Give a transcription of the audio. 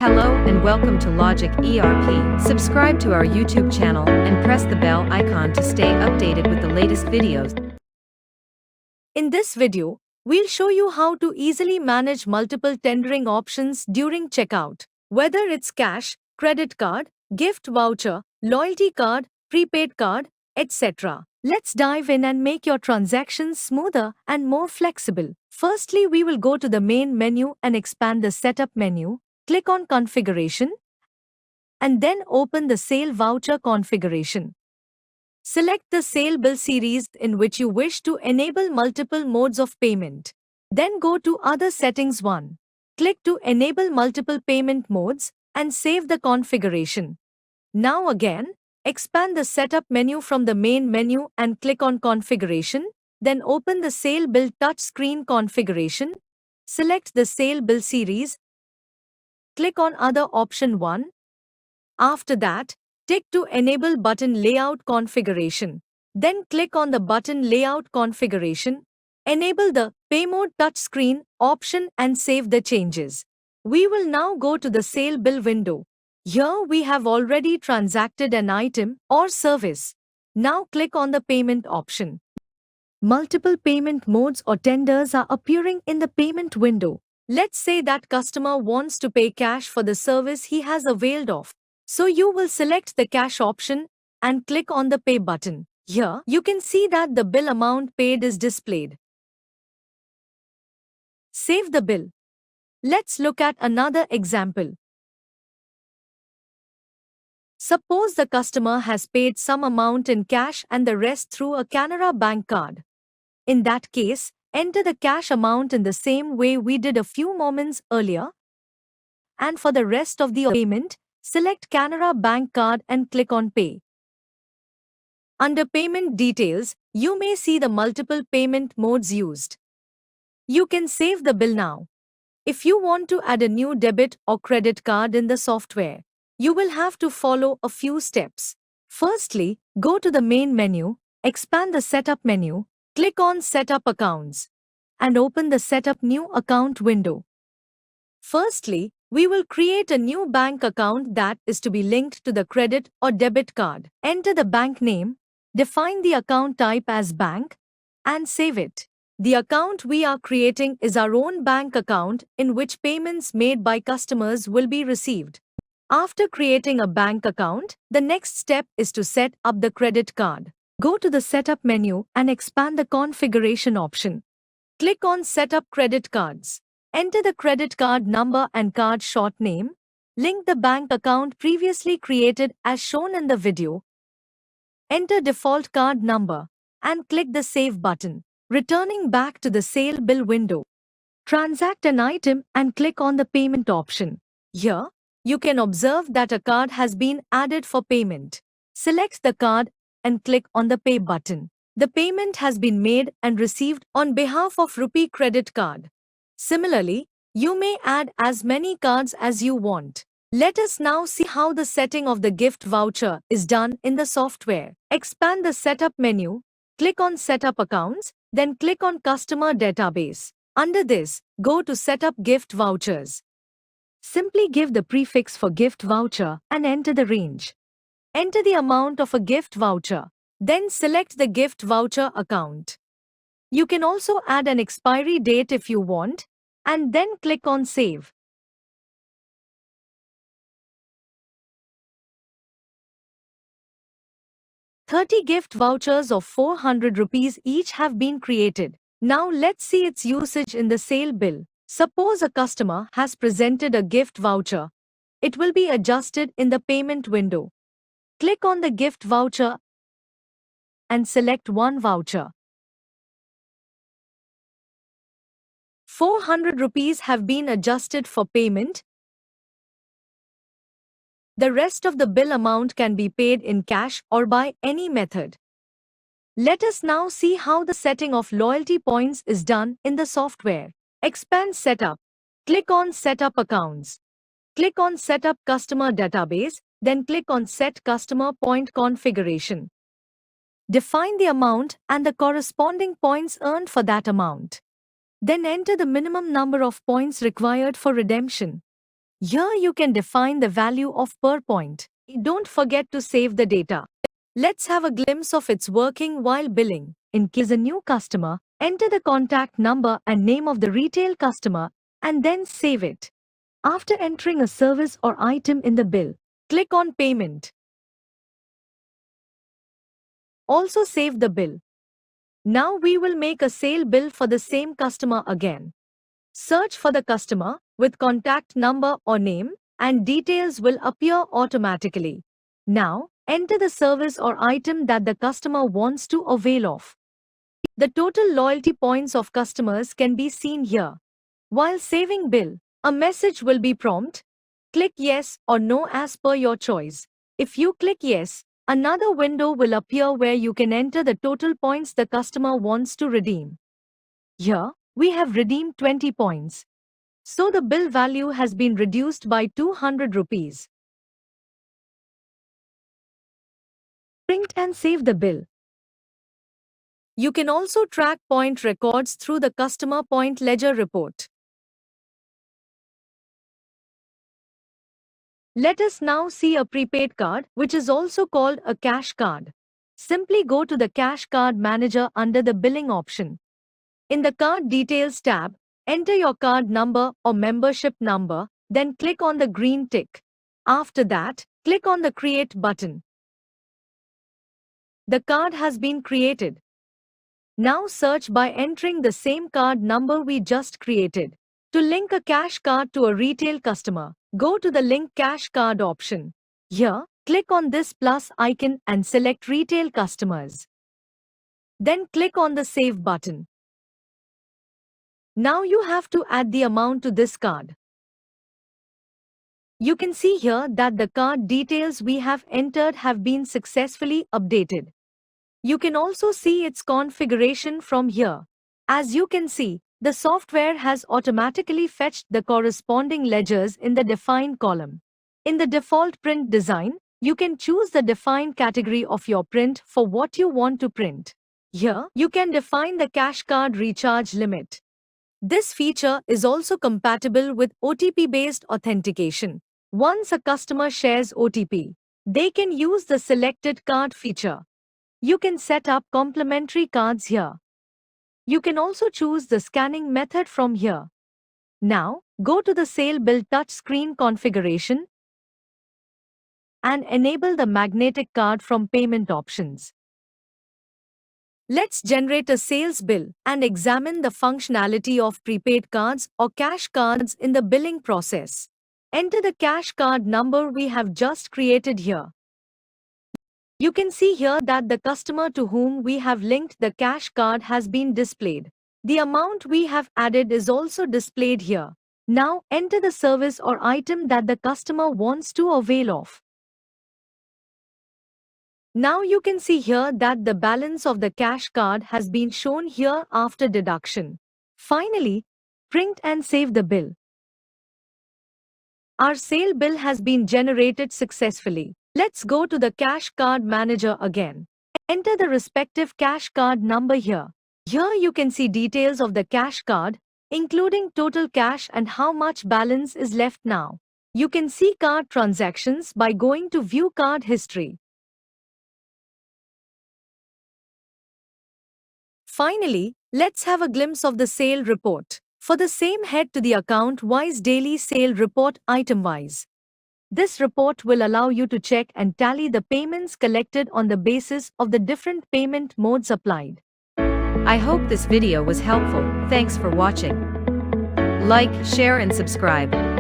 Hello and welcome to Logic ERP. Subscribe to our YouTube channel and press the bell icon to stay updated with the latest videos. In this video, we'll show you how to easily manage multiple tendering options during checkout. Whether it's cash, credit card, gift voucher, loyalty card, prepaid card, etc. Let's dive in and make your transactions smoother and more flexible. Firstly, we will go to the main menu and expand the setup menu. Click on Configuration and then open the Sale Voucher configuration. Select the sale bill series in which you wish to enable multiple modes of payment. Then go to Other Settings 1. Click to enable multiple payment modes and save the configuration. Now again, expand the setup menu from the main menu and click on Configuration. Then open the Sale Bill touchscreen configuration. Select the sale bill series. Click on Other option 1. After that, tick to Enable Button Layout Configuration. Then click on the Button Layout Configuration. Enable the Pay Mode touchscreen option and save the changes. We will now go to the Sale Bill window. Here we have already transacted an item or service. Now click on the Payment option. Multiple payment modes or tenders are appearing in the payment window. Let's say that customer wants to pay cash for the service he has availed of. So you will select the cash option and click on the Pay button. Here, you can see that the bill amount paid is displayed. Save the bill. Let's look at another example. Suppose the customer has paid some amount in cash and the rest through a Canara Bank card. In that case, enter the cash amount in the same way we did a few moments earlier. And for the rest of the payment, select Canara Bank card and click on Pay. Under Payment Details, you may see the multiple payment modes used. You can save the bill now. If you want to add a new debit or credit card in the software, you will have to follow a few steps. Firstly, go to the main menu, expand the Setup menu, click on Setup Accounts, and open the Setup New Account window. Firstly, we will create a new bank account that is to be linked to the credit or debit card. Enter the bank name, define the account type as bank, and save it. The account we are creating is our own bank account in which payments made by customers will be received. After creating a bank account, the next step is to set up the credit card. Go to the Setup menu and expand the Configuration option. Click on Set up Credit Cards. Enter the credit card number and card short name. Link the bank account previously created as shown in the video. Enter default card number and click the Save button. Returning back to the Sale Bill window. Transact an item and click on the Payment option. Here, you can observe that a card has been added for payment. Select the card and click on the Pay button. The payment has been made and received on behalf of Rupee Credit Card. Similarly, you may add as many cards as you want. Let us now see how the setting of the gift voucher is done in the software. Expand the Setup menu, click on Setup Accounts, then click on Customer Database. Under this, go to Setup Gift Vouchers. Simply give the prefix for gift voucher and enter the range. Enter the amount of a gift voucher. Then select the gift voucher account. You can also add an expiry date if you want, and then click on Save. "30 gift vouchers of 400 rupees each have been created. Now let's see its usage in the sale bill. Suppose a customer has presented a gift voucher. It will be adjusted in the payment window. Click on the gift voucher and select one voucher. 400 rupees have been adjusted for payment. The rest of the bill amount can be paid in cash or by any method. Let us now see how the setting of loyalty points is done in the software. Expand Setup. Click on Setup Accounts. Click on Setup Customer Database, then click on Set Customer Point Configuration. Define the amount and the corresponding points earned for that amount. Then enter the minimum number of points required for redemption. Here you can define the value of per point. Don't forget to save the data. Let's have a glimpse of its working while billing. In case a new customer, enter the contact number and name of the retail customer and then save it. After entering a service or item in the bill, click on Payment. Also save the bill. Now we will make a sale bill for the same customer again. Search for the customer with contact number or name, and details will appear automatically. Now, enter the service or item that the customer wants to avail of. The total loyalty points of customers can be seen here. While saving bill, a message will be prompt. Click yes or no as per your choice. If you click yes, another window will appear where you can enter the total points the customer wants to redeem. Here, we have redeemed 20 points. So the bill value has been reduced by 200 rupees. Print and save the bill. You can also track point records through the Customer Point Ledger report. Let us now see a prepaid card, which is also called a cash card. Simply go to the Cash Card Manager under the Billing option. In the Card Details tab, enter your card number or membership number, then click on the green tick. After that, click on the Create button. The card has been created. Now search by entering the same card number we just created. To link a cash card to a retail customer, go to the Link Cash Card option. Here, click on this plus icon and select Retail Customers. Then click on the Save button. Now you have to add the amount to this card. You can see here that the card details we have entered have been successfully updated. You can also see its configuration from here. As you can see, the software has automatically fetched the corresponding ledgers in the defined column. In the default print design, you can choose the defined category of your print for what you want to print. Here, you can define the cash card recharge limit. This feature is also compatible with OTP-based authentication. Once a customer shares OTP, they can use the selected card feature. You can set up complementary cards here. You can also choose the scanning method from here. Now, go to the Sale Bill touchscreen configuration and enable the magnetic card from payment options. Let's generate a sales bill and examine the functionality of prepaid cards or cash cards in the billing process. Enter the cash card number we have just created here. You can see here that the customer to whom we have linked the cash card has been displayed. The amount we have added is also displayed here. Now, enter the service or item that the customer wants to avail of. Now you can see here that the balance of the cash card has been shown here after deduction. Finally, print and save the bill. Our sale bill has been generated successfully. Let's go to the Cash Card Manager again. Enter the respective cash card number here. Here you can see details of the cash card, including total cash and how much balance is left now. You can see card transactions by going to View Card History. Finally, let's have a glimpse of the sale report. For the same, head to the account-wise daily sale report item-wise. This report will allow you to check and tally the payments collected on the basis of the different payment modes applied. I hope this video was helpful. Thanks for watching. Like, share and subscribe.